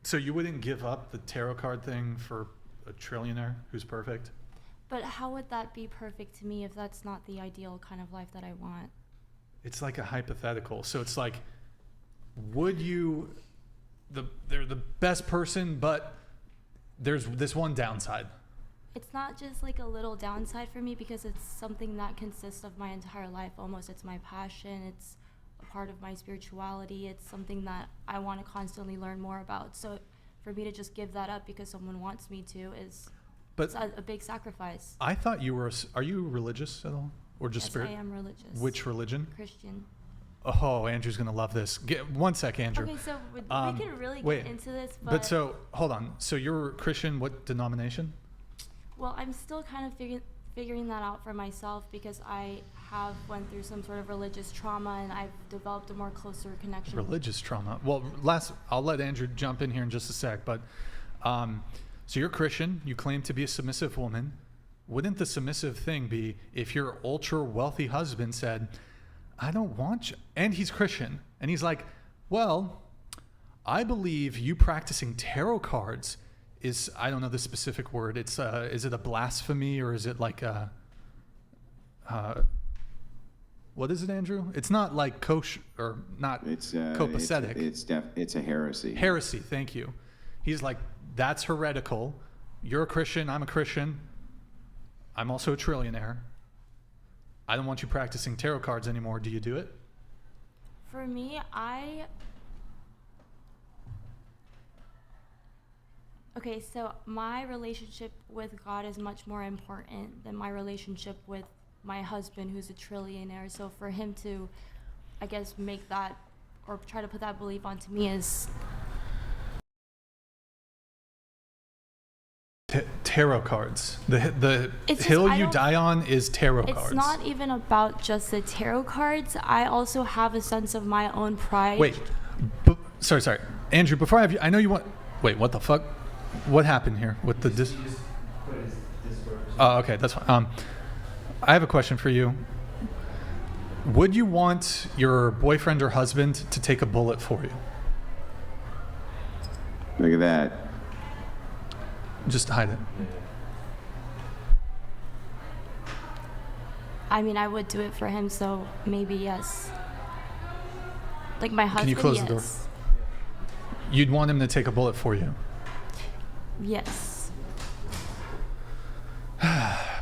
So you wouldn't give up the tarot card thing for a trillionaire who's perfect? But how would that be perfect to me if that's not the ideal kind of life that I want? It's like a hypothetical. So it's like, would you, they're the best person, but there's this one downside. It's not just like a little downside for me because it's something that consists of my entire life almost. It's my passion. It's a part of my spirituality. It's something that I want to constantly learn more about. So for me to just give that up because someone wants me to is a big sacrifice. I thought you were, are you religious at all? Or just Yes, spirit? I am religious. Which religion? Christian. Oh, Andrew's going to love this. One sec, Andrew. Okay, so we can really get into this, but so, hold on. So you're Christian, what denomination? Well, I'm still kind of figuring that out for myself because I have went through some sort of religious trauma and I've developed a more closer connection. Religious trauma. Well, I'll let Andrew jump in here in just a sec, but so you're Christian, you claim to be a submissive woman. Wouldn't the submissive thing be if your ultra wealthy husband said, I don't want you, and he's Christian, and he's like, well, I believe you practicing tarot cards is, I don't know the specific word, it's is it a blasphemy or is it like a what is it, Andrew? It's not like kosher or not copacetic. It's a heresy. Heresy, thank you. He's like, that's heretical. You're a Christian, I'm a Christian. I'm also a trillionaire. I don't want you practicing tarot cards anymore. Do you do it? For me, okay, so my relationship with God is much more important than my relationship with my husband, who's a trillionaire. So for him to, I guess, make that or try to put that belief onto me is... Tarot cards. The hill you die on is tarot cards. It's not even about just the tarot cards. I also have a sense of my own pride. Wait, sorry. Andrew, before I have you, I know you want... Wait, what the fuck? What happened here with the... Oh, okay, that's fine. I have a question for you. Would you want your boyfriend or husband to take a bullet for you? Look at that. Just hide it. I mean, I would do it for him, so maybe yes. Like my husband, Can you close yes. the door? You'd want him to take a bullet for you? Yes.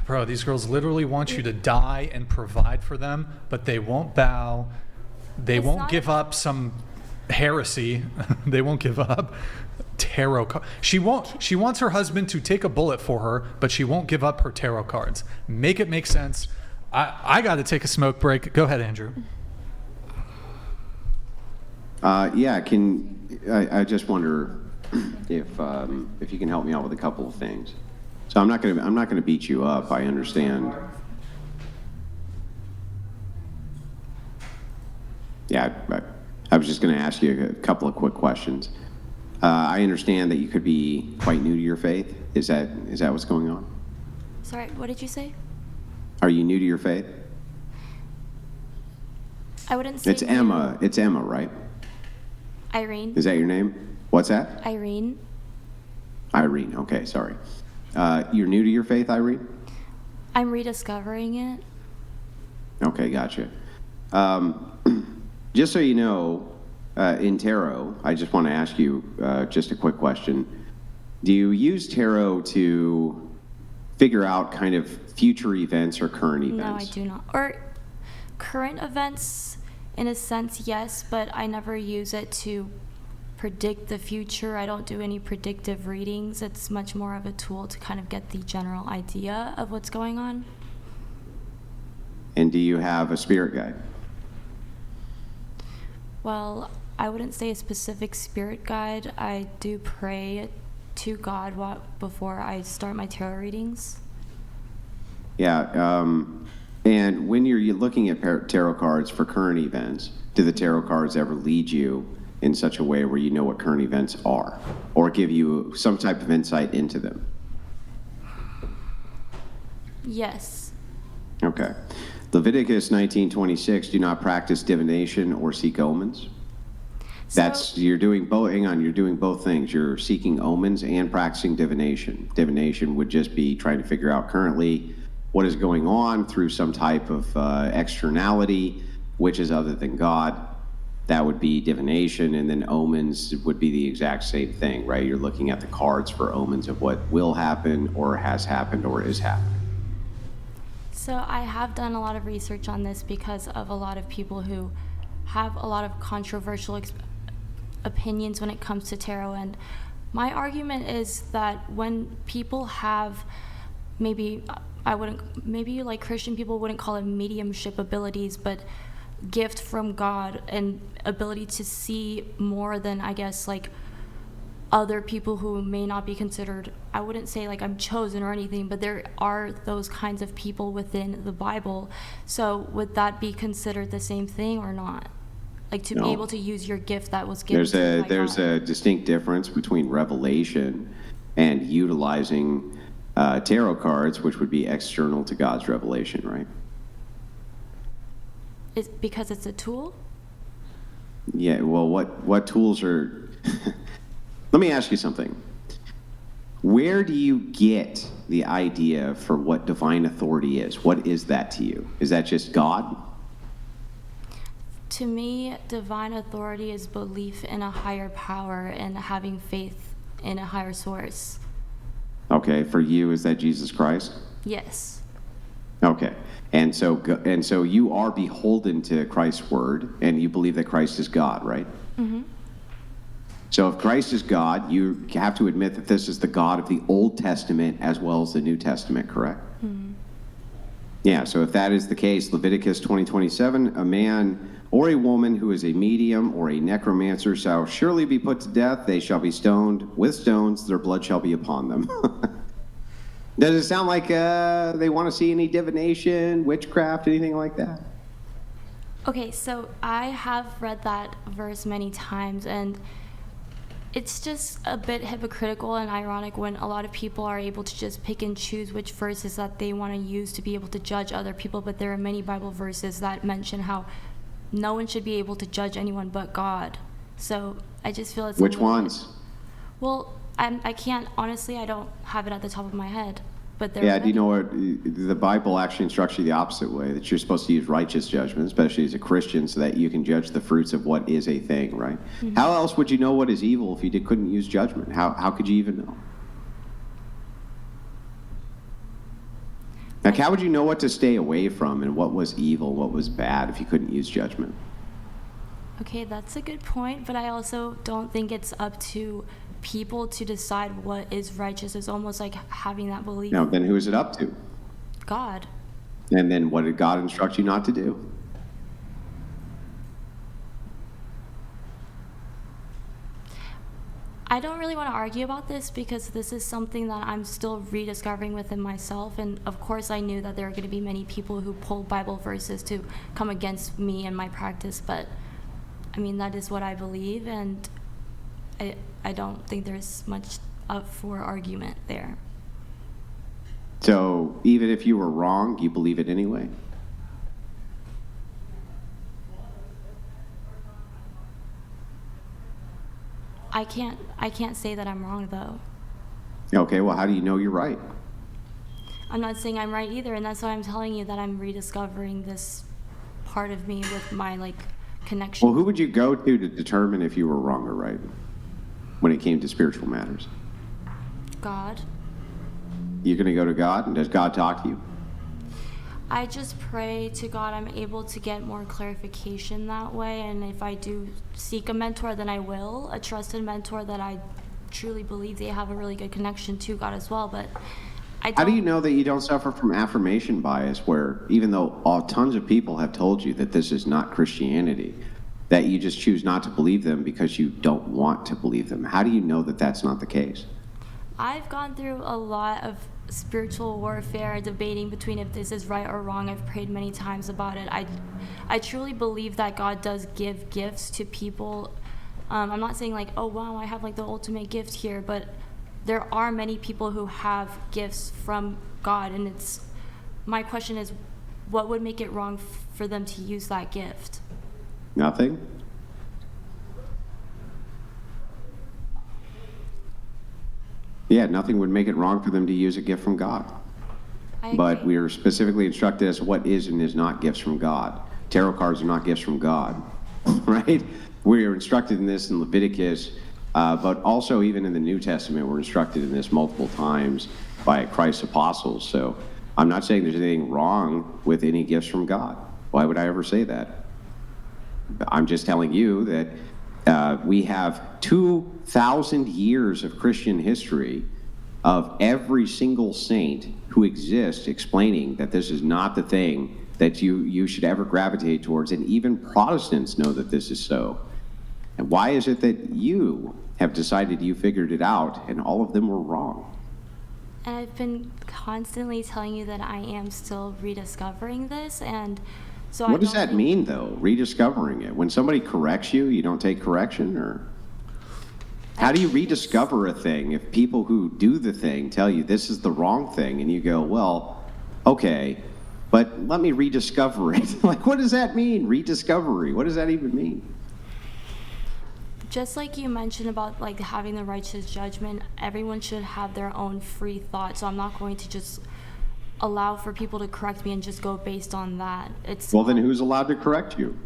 Bro, these girls literally want you to die and provide for them, but they won't bow. They won't give up some heresy. They won't give up tarot cards. She wants her husband to take a bullet for her, but she won't give up her tarot cards. Make it make sense. I got to take a smoke break. Go ahead, Andrew. Yeah, I just wonder if you can help me out with a couple of things. So I'm not gonna beat you up. I understand. Yeah, I was just gonna ask you a couple of quick questions. I understand that you could be quite new to your faith. Is that what's going on? Sorry, what did you say? Are you new to your faith? I wouldn't say It's Emma. It's Emma, right? Irene. Is that your name? What's that? Irene. Irene. Okay, sorry. You're new to your faith, Irene? I'm rediscovering it. Okay, gotcha. Just so you know, in tarot, I just want to ask you just a quick question. Do you use tarot to figure out kind of future events or current events? No, I do not. Or current events, in a sense, yes, but I never use it to predict the future. I don't do any predictive readings. It's much more of a tool to kind of get the general idea of what's going on. And do you have a spirit guide? Well, I wouldn't say a specific spirit guide. I do pray to God before I start my tarot readings. Yeah, and when you're looking at tarot cards for current events, do the tarot cards ever lead you in such a way where you know what current events are, or give you some type of insight into them? Yes. Okay. Leviticus 19:26, do not practice divination or seek omens. You're doing both. Hang on, you're doing both things. You're seeking omens and practicing divination. Divination would just be trying to figure out currently what is going on through some type of externality, which is other than God. That would be divination, and then omens would be the exact same thing, right? You're looking at the cards for omens of what will happen, or has happened, or is happening. So I have done a lot of research on this because of a lot of people who have a lot of controversial opinions when it comes to tarot. And my argument is that when people have maybe like Christian people wouldn't call it mediumship abilities, but gift from God and ability to see more than, I guess, like other people who may not be considered, I wouldn't say like I'm chosen or anything, but there are those kinds of people within the Bible. So would that be considered the same thing or not? Like to No. be able to use your gift that was given to you by There's God. a distinct difference between revelation and utilizing tarot cards, which would be external to God's revelation, right? Is because it's a tool? Yeah, well, what tools are... Let me ask you something. Where do you get the idea for what divine authority is? What is that to you? Is that just God? To me, divine authority is belief in a higher power and having faith in a higher source. Okay, for you, is that Jesus Christ? Yes. Okay, and so you are beholden to Christ's word, and you believe that Christ is God, right? Mm-hmm. So if Christ is God, you have to admit that this is the God of the Old Testament as well as the New Testament, correct? Mm-hmm. Yeah, so if that is the case, Leviticus 20:27, a man or a woman who is a medium or a necromancer shall surely be put to death. They shall be stoned with stones. Their blood shall be upon them. Does it sound like they want to see any divination, witchcraft, anything like that? Okay, so I have read that verse many times, and it's just a bit hypocritical and ironic when a lot of people are able to just pick and choose which verses that they want to use to be able to judge other people, but there are many Bible verses that mention how no one should be able to judge anyone but God. So I just feel it's Which ones? Well, I can't, honestly, I don't have it at the top of my head. But there Yeah, are do you many. know what? The Bible actually instructs you the opposite way, that you're supposed to use righteous judgment, especially as a Christian, so that you can judge the fruits of what is a thing, right? Mm-hmm. How else would you know what is evil if you couldn't use judgment? How could you even know? Like, how would you know what to stay away from and what was evil, what was bad, if you couldn't use judgment? Okay, that's a good point, but I also don't think it's up to people to decide what is righteous. It's almost like having that belief. Now, then who is it up to? God. And then what did God instruct you not to do? I don't really want to argue about this because this is something that I'm still rediscovering within myself. And of course, I knew that there are going to be many people who pull Bible verses to come against me and my practice. But I mean, that is what I believe. And I don't think there's much up for argument there. So even if you were wrong, you believe it anyway? I can't say that I'm wrong, though. Okay, well, how do you know you're right? I'm not saying I'm right either, and that's why I'm telling you that I'm rediscovering this part of me with my, like, connection. Well, who would you go to determine if you were wrong or right when it came to spiritual matters? God. You're going to go to God, and does God talk to you? I just pray to God I'm able to get more clarification that way, and if I do seek a mentor, then I will, a trusted mentor that I truly believe they have a really good connection to God as well, but I don't... How do you know that you don't suffer from affirmation bias, where even though tons of people have told you that this is not Christianity, that you just choose not to believe them because you don't want to believe them? How do you know that that's not the case? I've gone through a lot of spiritual warfare, debating between if this is right or wrong. I've prayed many times about it. I truly believe that God does give gifts to people. I'm not saying like, oh wow, I have like the ultimate gift here, but there are many people who have gifts from God, and my question is, what would make it wrong for them to use that gift? Nothing? Yeah, nothing would make it wrong for them to use a gift from God. I But agree. we are specifically instructed as to what is and is not gifts from God. Tarot cards are not gifts from God, right? We are instructed in this in Leviticus, but also even in the New Testament, we're instructed in this multiple times by Christ's apostles. So I'm not saying there's anything wrong with any gifts from God. Why would I ever say that? I'm just telling you that we have 2,000 years of Christian history of every single saint who exists explaining that this is not the thing that you should ever gravitate towards, and even Protestants know that this is so. And why is it that you have decided you figured it out and all of them were wrong? And I've been constantly telling you that I am still rediscovering this, and so What does that mean, though, rediscovering it? When somebody corrects you, you don't take correction, or how do you rediscover a thing if people who do the thing tell you this is the wrong thing and you go, well, okay, but let me rediscover it? Like, what does that mean, rediscovery? What does that even mean? Just like you mentioned about like having the righteous judgment, everyone should have their own free thought. So I'm not going to just allow for people to correct me and just go based on that. Well, then who's allowed to correct you?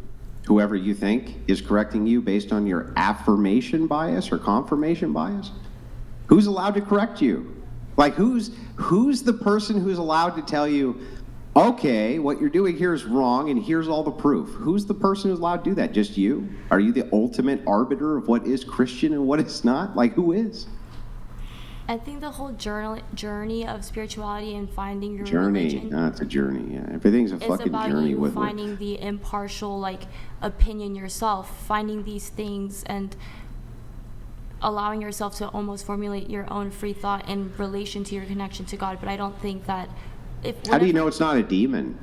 Whoever you think is correcting you based on your affirmation bias or confirmation bias? Who's allowed to correct you? Like, who's the person who's allowed to tell you, okay, what you're doing here is wrong and here's all the proof? Who's the person who's allowed to do that? Just you? Are you the ultimate arbiter of what is Christian and what is not? Like, who is? I think the whole journey of spirituality and finding your Journey. religion It's a journey. Yeah. Everything's a is fucking about journey you with finding the impartial like opinion yourself, finding these things and allowing yourself to almost formulate your own free thought in relation to your connection to God. But I don't think that How do you know it's not a demon?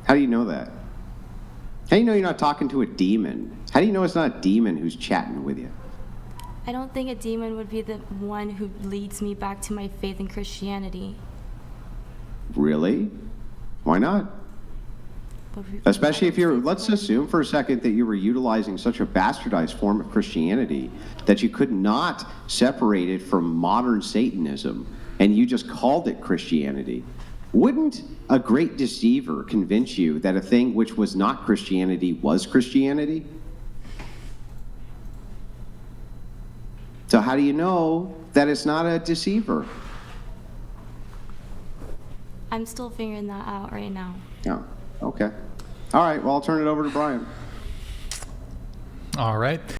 How do you know that? How do you know you're not talking to a demon? How do you know it's not a demon who's chatting with you? I don't think a demon would be the one who leads me back to my faith in Christianity. Really? Why not? Especially if you're, let's assume for a second that you were utilizing such a bastardized form of Christianity that you could not separate it from modern Satanism and you just called it Christianity. Wouldn't a great deceiver convince you that a thing which was not Christianity was Christianity? So how do you know that it's not a deceiver? I'm still figuring that out right now. Yeah, okay. All right, well, I'll turn it over to Brian. All right.